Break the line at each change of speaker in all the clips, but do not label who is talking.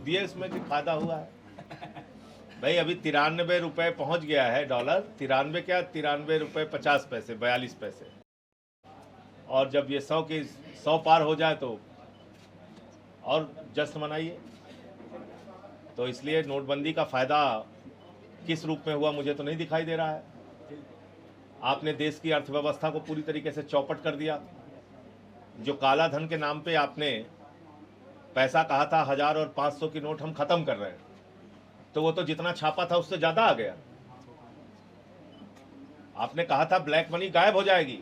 दिए इसमें कि फायदा हुआ है भाई। अभी 93 रुपए पहुंच गया है डॉलर, 93 क्या, 93 रुपए 50 पैसे, 42 पैसे। और जब ये 100 पार हो जाए तो और जश्न मनाइए। तो इसलिए नोटबंदी का फायदा किस रूप में हुआ मुझे तो नहीं दिखाई दे रहा है। आपने देश की अर्थव्यवस्था को पूरी तरीके से चौपट कर दिया। जो काला धन के नाम पे आपने पैसा कहा था 1000 और 500 की नोट हम खत्म कर रहे हैं, तो वो तो जितना छापा था उससे ज्यादा आ गया। आपने कहा था ब्लैक मनी गायब हो जाएगी,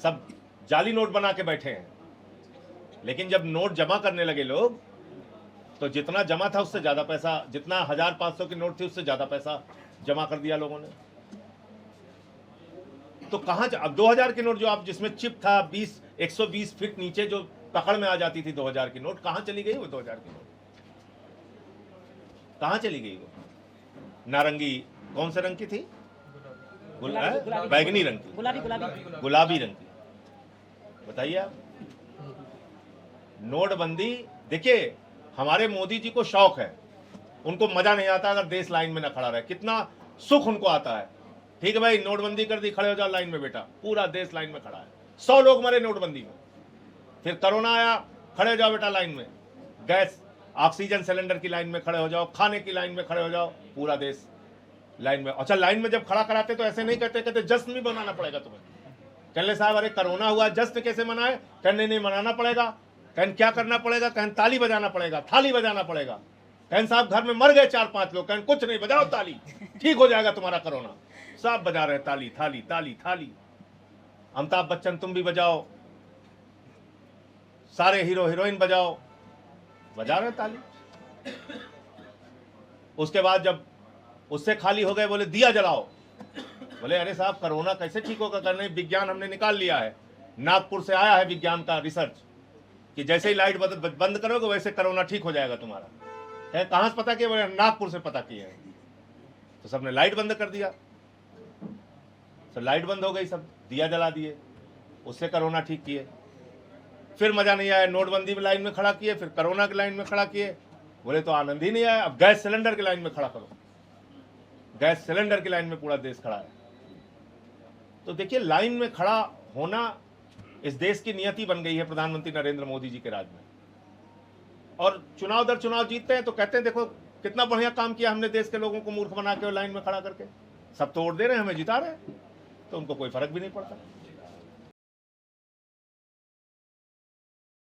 सब जाली नोट बना के बैठे हैं। लेकिन जब नोट जमा करने लगे लोग, तो जितना जमा था उससे ज्यादा पैसा, जितना 1500 की नोट थी उससे ज्यादा पैसा जमा कर दिया लोगों ने। तो कहां, अब 2000 की नोट जो आप, जिसमें चिप था 120 फीट नीचे जो पकड़ में आ जाती थी 2000 की नोट, कहां चली गई वो 2000 की नोट? कहां चली गई वो? नारंगी, कौन से रंग की थी? बैगनी रंग की, गुलाबी रंग की। बताइए आप। नोटबंदी, देखिए हमारे मोदी जी को शौक है, उनको मजा नहीं आता अगर देश लाइन में ना खड़ा रहे, कितना सुख उनको आता है। ठीक है भाई, नोटबंदी कर दी, खड़े हो जाओ लाइन में बेटा, पूरा देश लाइन में खड़ा है। 100 लोग मरे नोटबंदी में, फिर कोरोना आया, खड़े हो जाओ बेटा लाइन में, गैस ऑक्सीजन सिलेंडर की लाइन में खड़े हो जाओ, खाने की लाइन में खड़े हो जाओ, पूरा देश लाइन में। अच्छा, लाइन में जब खड़ा कराते तो ऐसे नहीं कहते, कहते जश्न भी मनाना पड़ेगा तुम्हें। कहने साहब अरे कोरोना हुआ, जश्न कैसे मनाए? कहने नहीं मनाना पड़ेगा। कहने क्या करना पड़ेगा? कहने ताली बजाना पड़ेगा, थाली बजाना पड़ेगा। कहने साहब घर में मर गए 4-5 लोग, कहने कुछ नहीं, बजाओ ताली, ठीक हो जाएगा तुम्हारा कोरोना। सब बजा रहे ताली, थाली ताली थाली। अमिताभ बच्चन तुम भी बजाओ, सारे हीरो हीरोइन बजाओ, बजा रहे ताली। उसके बाद जब उससे खाली हो गए, बोले दिया जलाओ। बोले अरे साहब कोरोना कैसे ठीक होगा? करने विज्ञान हमने निकाल लिया है, नागपुर से आया है विज्ञान का रिसर्च कि जैसे ही लाइट बंद करोगे वैसे कोरोना ठीक हो जाएगा तुम्हारा। कहां से पता किया? बोले नागपुर से पता किया है। तो सबने लाइट बंद कर दिया, तो लाइट बंद हो गई, सब दिया जला दिए, उससे कोरोना ठीक किए। फिर मजा नहीं आया, नोटबंदी में लाइन में खड़ा किए, फिर कोरोना की लाइन में खड़ा किए, बोले तो आनंद ही नहीं आया। अब गैस सिलेंडर की लाइन में खड़ा करो, गैस सिलेंडर की लाइन में पूरा देश खड़ा है। तो देखिए लाइन में खड़ा होना इस देश की नियति बन गई है प्रधानमंत्री नरेंद्र मोदी जी के राज में। और चुनाव दर चुनाव जीतते हैं तो कहते हैं देखो कितना बढ़िया काम किया हमने, देश के लोगों को मूर्ख बना के लाइन में खड़ा करके, सब तोड़ दे रहे हैं, हमें जिता रहे हैं, तो उनको कोई फर्क भी नहीं पड़ता।